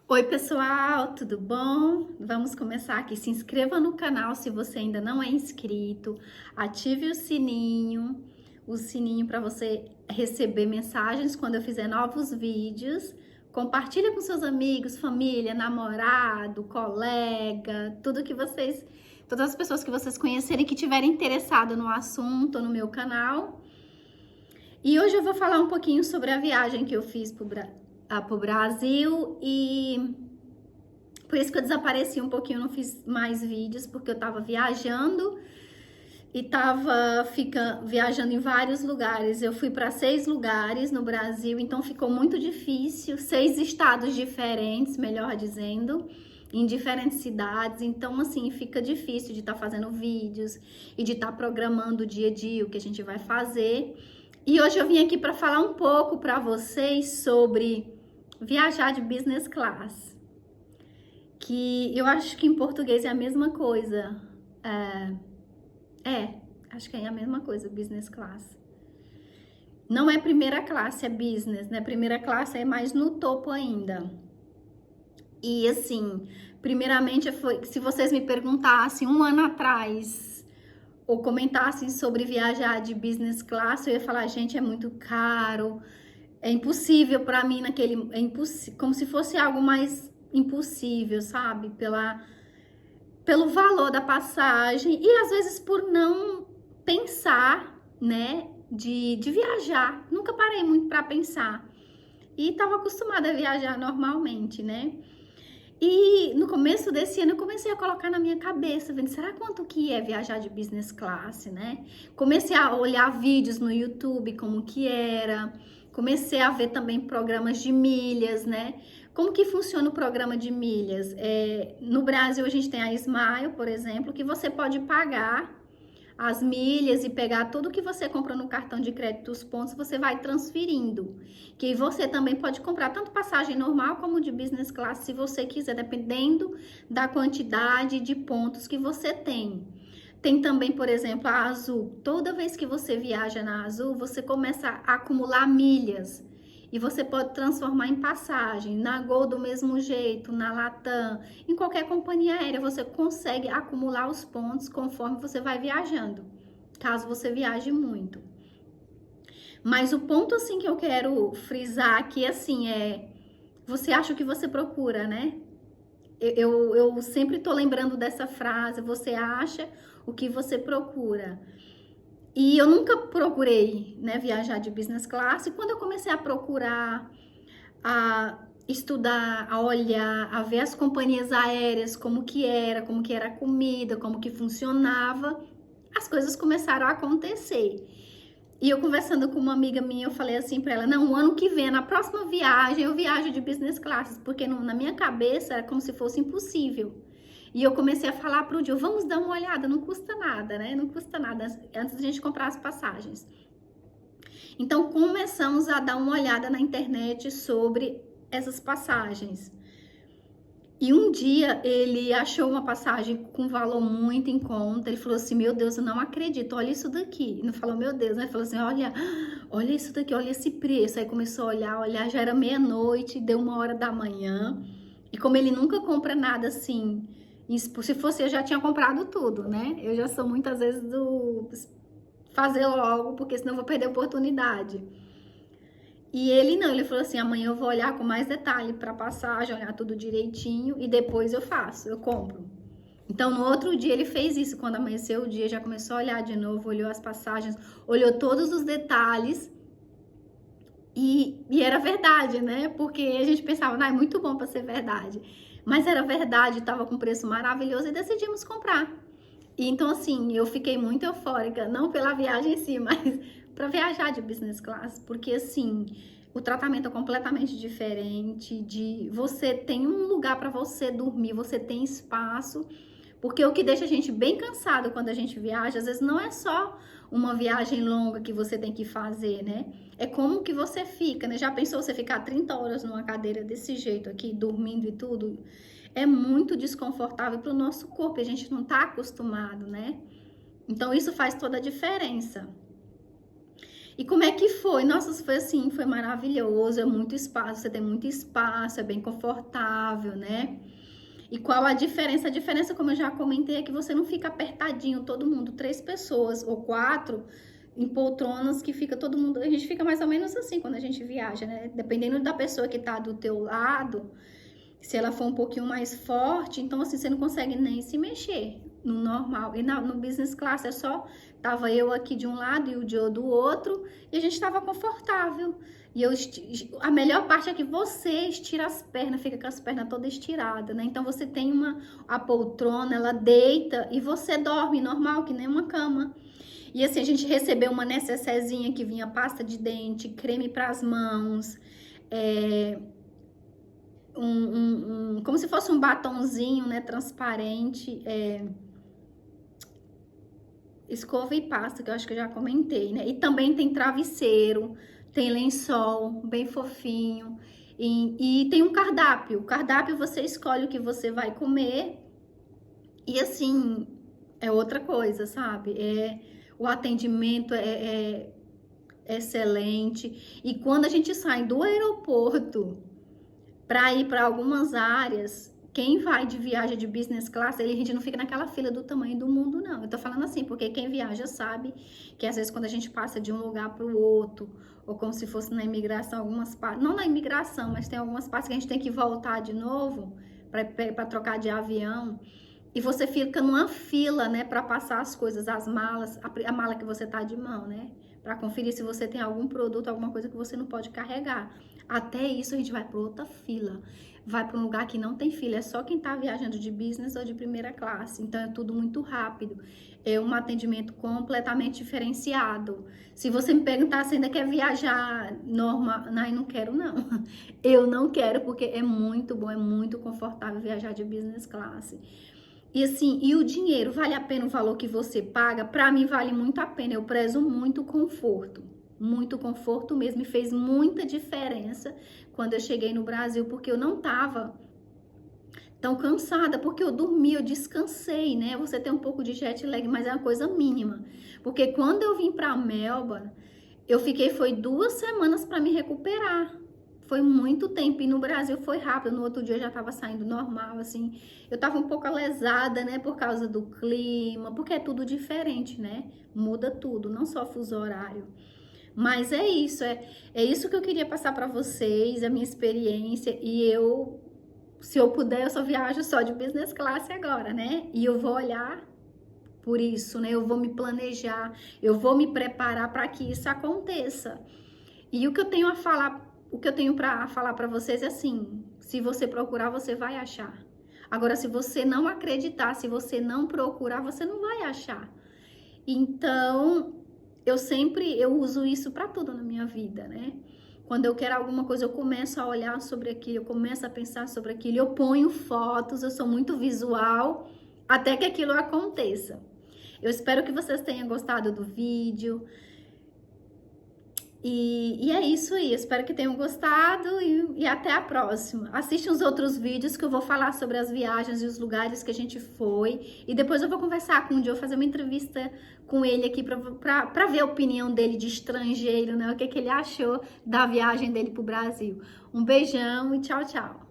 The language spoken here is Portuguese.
Oi pessoal, tudo bom? Vamos começar aqui. Se inscreva no canal se você ainda não é inscrito, ative o sininho para você receber mensagens quando eu fizer novos vídeos. Compartilha com seus amigos, família, namorado, colega, todas as pessoas que vocês conhecerem que tiverem interessado no assunto no meu canal. E hoje eu vou falar um pouquinho sobre a viagem que eu fiz pro Brasil e por isso que eu desapareci um pouquinho, não fiz mais vídeos, porque eu tava viajando e viajando em vários lugares. Eu fui para 6 lugares no Brasil, então ficou muito difícil, 6 estados diferentes, melhor dizendo, em diferentes cidades. Então, assim, fica difícil de estar fazendo vídeos e de estar programando o dia a dia, o que a gente vai fazer. E hoje eu vim aqui para falar um pouco para vocês sobre viajar de business class, que eu acho que em português é a mesma coisa. Acho que é a mesma coisa, business class. Não é primeira classe, é business, né? Primeira classe é mais no topo ainda. E assim, primeiramente, se vocês me perguntassem um ano atrás, ou comentassem sobre viajar de business class, eu ia falar, gente, é muito caro, é impossível para mim como se fosse algo mais impossível, sabe? Pelo valor da passagem e às vezes por não pensar, né, de viajar. Nunca parei muito para pensar. E estava acostumada a viajar normalmente, né? E no começo desse ano eu comecei a colocar na minha cabeça, vendo, será quanto que é viajar de business class, né? Comecei a olhar vídeos no YouTube, como que era. Comecei a ver também programas de milhas, né? Como que funciona o programa de milhas? No Brasil a gente tem a Smile, por exemplo, que você pode pagar as milhas e pegar tudo que você compra no cartão de crédito, os pontos, você vai transferindo. Que você também pode comprar tanto passagem normal como de business class, se você quiser, dependendo da quantidade de pontos que você tem. Tem também, por exemplo, a Azul. Toda vez que você viaja na Azul, você começa a acumular milhas. E você pode transformar em passagem. Na Gol, do mesmo jeito, na Latam, em qualquer companhia aérea, você consegue acumular os pontos conforme você vai viajando, caso você viaje muito. Mas o ponto, assim, que eu quero frisar aqui, assim, você acha o que você procura, né? Eu sempre tô lembrando dessa frase, você acha o que você procura. E eu nunca procurei, né, viajar de business class. E quando eu comecei a procurar, a estudar, a olhar, a ver as companhias aéreas, como que era a comida, como que funcionava, as coisas começaram a acontecer. E eu conversando com uma amiga minha, eu falei assim para ela, não, o ano que vem, na próxima viagem, eu viajo de business class, porque na minha cabeça era como se fosse impossível. E eu comecei a falar pro Dio, vamos dar uma olhada, não custa nada, né? Não custa nada, antes da gente comprar as passagens. Então, começamos a dar uma olhada na internet sobre essas passagens. E um dia ele achou uma passagem com valor muito em conta. Ele falou assim: meu Deus, eu não acredito, olha isso daqui. E não falou, meu Deus, né? Ele falou assim: olha isso daqui, olha esse preço. Aí começou a olhar, já era meia-noite, deu 1h da manhã. E como ele nunca compra nada assim, se fosse eu já tinha comprado tudo, né? Eu já sou muitas vezes do fazer logo, porque senão eu vou perder a oportunidade. E ele não, ele falou assim, amanhã eu vou olhar com mais detalhe para passagem, olhar tudo direitinho e depois eu faço, eu compro. Então, no outro dia ele fez isso, quando amanheceu o dia, já começou a olhar de novo, olhou as passagens, olhou todos os detalhes e era verdade, né? Porque a gente pensava, é muito bom para ser verdade. Mas era verdade, estava com preço maravilhoso e decidimos comprar. E então, assim, eu fiquei muito eufórica, não pela viagem em si, mas para viajar de business class, porque, assim, o tratamento é completamente diferente, você tem um lugar para você dormir, você tem espaço, porque o que deixa a gente bem cansado quando a gente viaja, às vezes não é só uma viagem longa que você tem que fazer, né? É como que você fica, né? Já pensou você ficar 30 horas numa cadeira desse jeito aqui, dormindo e tudo? É muito desconfortável para o nosso corpo, a gente não está acostumado, né? Então, isso faz toda a diferença. E como é que foi? Nossa, foi assim, foi maravilhoso, é muito espaço, você tem muito espaço, é bem confortável, né? E qual a diferença? A diferença, como eu já comentei, é que você não fica apertadinho, todo mundo, 3 pessoas ou 4 em poltronas que fica todo mundo, a gente fica mais ou menos assim quando a gente viaja, né? Dependendo da pessoa que tá do teu lado, se ela for um pouquinho mais forte, então assim, você não consegue nem se mexer no normal. E no business class é só, tava eu aqui de um lado e o Joe do outro, e a gente tava confortável. E a melhor parte é que você estira as pernas, fica com as pernas todas estiradas, né? Então você tem a poltrona, ela deita e você dorme normal, que nem uma cama. E assim, a gente recebeu uma necessezinha que vinha pasta de dente, creme para as mãos, como se fosse um batonzinho, né, transparente, escova e pasta, que eu acho que eu já comentei, né? E também tem travesseiro, tem lençol, bem fofinho, e tem um cardápio. O cardápio você escolhe o que você vai comer, e assim, é outra coisa, sabe? O atendimento é excelente, e quando a gente sai do aeroporto para ir para algumas áreas, quem vai de viagem de business class, a gente não fica naquela fila do tamanho do mundo, não. Eu tô falando assim, porque quem viaja sabe que às vezes quando a gente passa de um lugar para o outro, ou como se fosse na imigração, algumas partes, não na imigração, mas tem algumas partes que a gente tem que voltar de novo para trocar de avião, e você fica numa fila, né, para passar as coisas, as malas, a mala que você tá de mão, né? Para conferir se você tem algum produto, alguma coisa que você não pode carregar. Até isso a gente vai para outra fila. Vai para um lugar que não tem fila, é só quem tá viajando de business ou de primeira classe. Então é tudo muito rápido. É um atendimento completamente diferenciado. Se você me perguntar se ainda quer viajar normal, não, não quero não. Eu não quero porque é muito bom, é muito confortável viajar de business class. E assim, e o dinheiro, vale a pena o valor que você paga? Para mim vale muito a pena, eu prezo muito conforto mesmo, e fez muita diferença quando eu cheguei no Brasil, porque eu não tava tão cansada, porque eu dormi, eu descansei, né? Você tem um pouco de jet lag, mas é uma coisa mínima, porque quando eu vim para Melbourne, eu fiquei, foi 2 semanas para me recuperar. Foi muito tempo, e no Brasil foi rápido, no outro dia eu já tava saindo normal, assim. Eu tava um pouco lesada, né, por causa do clima, porque é tudo diferente, né? Muda tudo, não só fuso horário. Mas é isso que eu queria passar para vocês, a minha experiência, e se eu puder, eu só viajo só de business class agora, né? E eu vou olhar por isso, né? Eu vou me planejar, eu vou me preparar para que isso aconteça. E o que eu tenho para falar para vocês é assim: se você procurar, você vai achar. Agora, se você não acreditar, se você não procurar, você não vai achar. Então, eu uso isso para tudo na minha vida, né? Quando eu quero alguma coisa, eu começo a olhar sobre aquilo, eu começo a pensar sobre aquilo, eu ponho fotos, eu sou muito visual, até que aquilo aconteça. Eu espero que vocês tenham gostado do vídeo. E é isso aí, espero que tenham gostado e até a próxima. Assiste os outros vídeos que eu vou falar sobre as viagens e os lugares que a gente foi. E depois eu vou conversar com o Joe, fazer uma entrevista com ele aqui para ver a opinião dele de estrangeiro, né? O que ele achou da viagem dele pro Brasil. Um beijão e tchau, tchau.